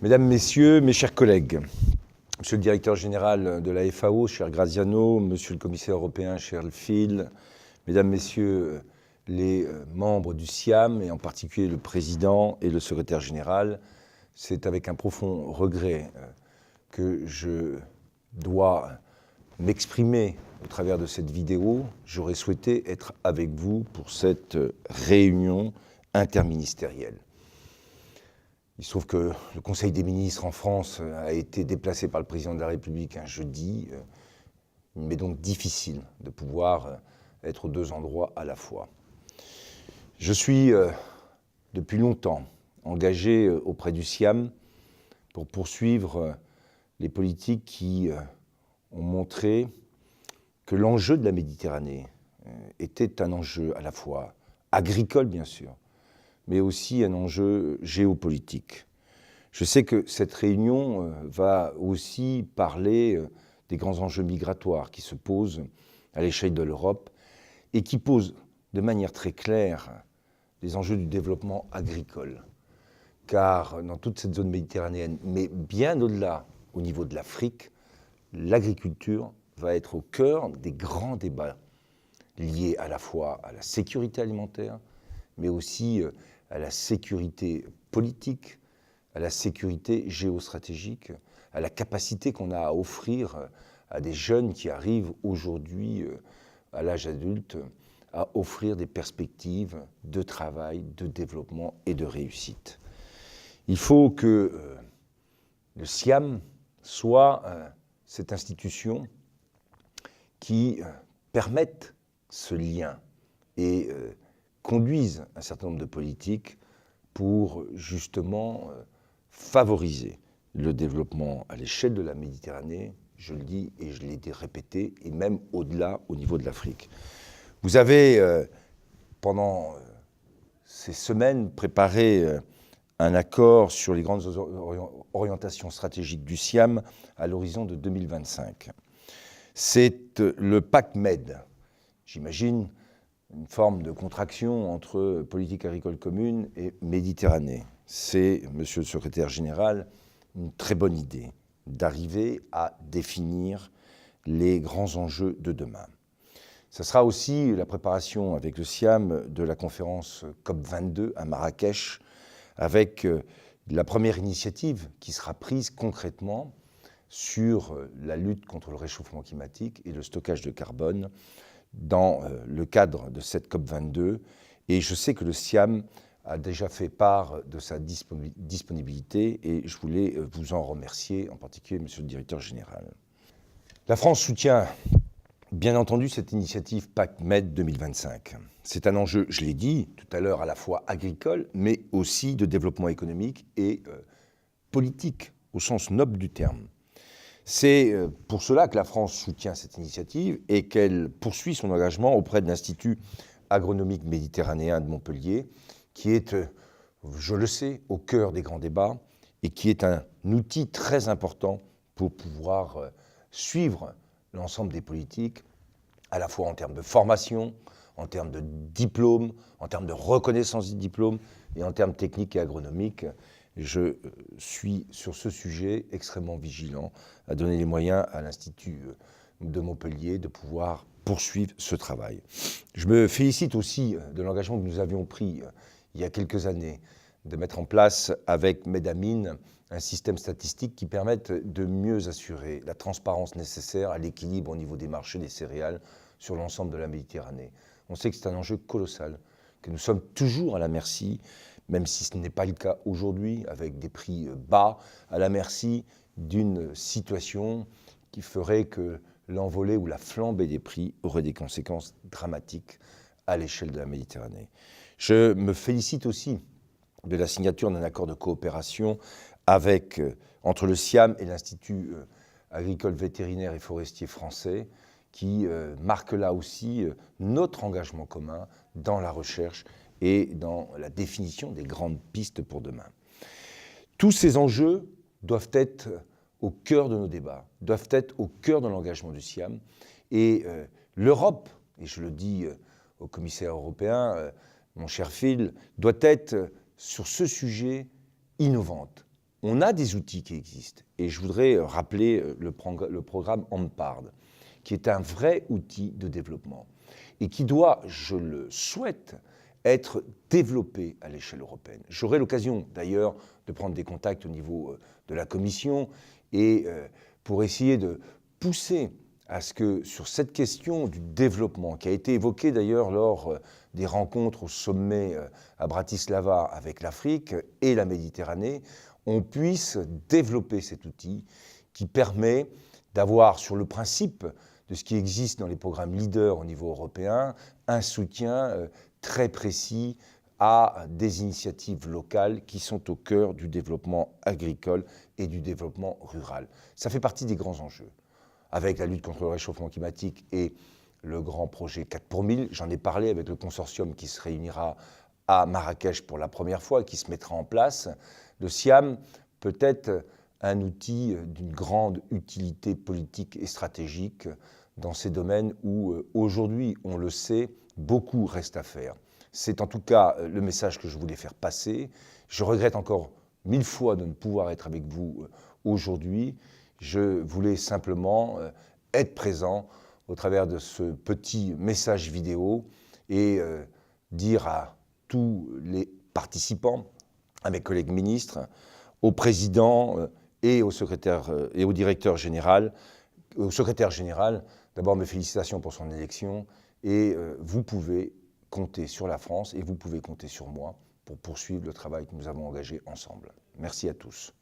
Mesdames, Messieurs, mes chers collègues, Monsieur le directeur général de la FAO, cher Graziano, Monsieur le commissaire européen, cher Phil, Mesdames, Messieurs les membres du SIAM, et en particulier le président et le secrétaire général, c'est avec un profond regret que je dois m'exprimer au travers de cette vidéo. J'aurais souhaité être avec vous pour cette réunion interministérielle. Il se trouve que le Conseil des ministres en France a été déplacé par le président de la République un jeudi. Il m'est donc difficile de pouvoir être aux deux endroits à la fois. Je suis depuis longtemps engagé auprès du SIAM pour poursuivre les politiques qui ont montré que l'enjeu de la Méditerranée était un enjeu à la fois agricole, bien sûr, mais aussi un enjeu géopolitique. Je sais que cette réunion va aussi parler des grands enjeux migratoires qui se posent à l'échelle de l'Europe et qui posent de manière très claire les enjeux du développement agricole. Car dans toute cette zone méditerranéenne, mais bien au-delà, au niveau de l'Afrique, l'agriculture va être au cœur des grands débats liés à la fois à la sécurité alimentaire, mais aussi à la sécurité politique, à la sécurité géostratégique, à la capacité qu'on a à offrir à des jeunes qui arrivent aujourd'hui à l'âge adulte, à offrir des perspectives de travail, de développement et de réussite. Il faut que le SIAM soit cette institution qui permette ce lien et conduisent un certain nombre de politiques pour justement favoriser le développement à l'échelle de la Méditerranée, je le dis et je l'ai répété, et même au-delà, au niveau de l'Afrique. Vous avez, pendant ces semaines, préparé un accord sur les grandes orientations stratégiques du SIAM à l'horizon de 2025. C'est le Pacte Med, j'imagine, une forme de contraction entre politique agricole commune et Méditerranée. C'est, monsieur le secrétaire général, une très bonne idée d'arriver à définir les grands enjeux de demain. Ce sera aussi la préparation avec le SIAM de la conférence COP22 à Marrakech, avec la première initiative qui sera prise concrètement sur la lutte contre le réchauffement climatique et le stockage de carbone dans le cadre de cette COP22. Et je sais que le SIAM a déjà fait part de sa disponibilité et je voulais vous en remercier, en particulier monsieur le directeur général. La France soutient bien entendu cette initiative Pacte Med 2025. C'est un enjeu, je l'ai dit tout à l'heure, à la fois agricole, mais aussi de développement économique et politique, au sens noble du terme. C'est pour cela que la France soutient cette initiative et qu'elle poursuit son engagement auprès de l'Institut agronomique méditerranéen de Montpellier, qui est, je le sais, au cœur des grands débats et qui est un outil très important pour pouvoir suivre l'ensemble des politiques, à la fois en termes de formation, en termes de diplômes, en termes de reconnaissance des diplômes et en termes techniques et agronomiques. Je suis sur ce sujet extrêmement vigilant à donner les moyens à l'Institut de Montpellier de pouvoir poursuivre ce travail. Je me félicite aussi de l'engagement que nous avions pris il y a quelques années de mettre en place avec Medamine un système statistique qui permette de mieux assurer la transparence nécessaire à l'équilibre au niveau des marchés des céréales sur l'ensemble de la Méditerranée. On sait que c'est un enjeu colossal, que nous sommes toujours à la merci, même si ce n'est pas le cas aujourd'hui, avec des prix bas, à la merci d'une situation qui ferait que l'envolée ou la flambée des prix aurait des conséquences dramatiques à l'échelle de la Méditerranée. Je me félicite aussi de la signature d'un accord de coopération entre le SIAM et l'Institut agricole vétérinaire et forestier français, qui marque là aussi notre engagement commun dans la recherche et dans la définition des grandes pistes pour demain. Tous ces enjeux doivent être au cœur de nos débats, doivent être au cœur de l'engagement du SIAM. Et l'Europe, et je le dis au commissaire européen, mon cher Phil, doit être sur ce sujet innovante On a des outils qui existent. Et je voudrais rappeler le programme AMPARD, qui est un vrai outil de développement et qui doit, je le souhaite, être développé à l'échelle européenne. J'aurai l'occasion d'ailleurs de prendre des contacts au niveau de la Commission et pour essayer de pousser à ce que sur cette question du développement, qui a été évoquée d'ailleurs lors des rencontres au sommet à Bratislava avec l'Afrique et la Méditerranée, on puisse développer cet outil qui permet d'avoir sur le principe de ce qui existe dans les programmes leaders au niveau européen, un soutien très précis à des initiatives locales qui sont au cœur du développement agricole et du développement rural. Ça fait partie des grands enjeux. Avec la lutte contre le réchauffement climatique et le grand projet 4 pour 1000, j'en ai parlé avec le consortium qui se réunira à Marrakech pour la première fois et qui se mettra en place. Le SIAM peut être un outil d'une grande utilité politique et stratégique dans ces domaines où, aujourd'hui, on le sait, beaucoup reste à faire. C'est en tout cas le message que je voulais faire passer. Je regrette encore 1000 fois de ne pouvoir être avec vous aujourd'hui. Je voulais simplement être présent au travers de ce petit message vidéo et dire à tous les participants, à mes collègues ministres, au président et au secrétaire et au directeur général, au secrétaire général, d'abord mes félicitations pour son élection et vous pouvez compter sur la France et vous pouvez compter sur moi pour poursuivre le travail que nous avons engagé ensemble. Merci à tous.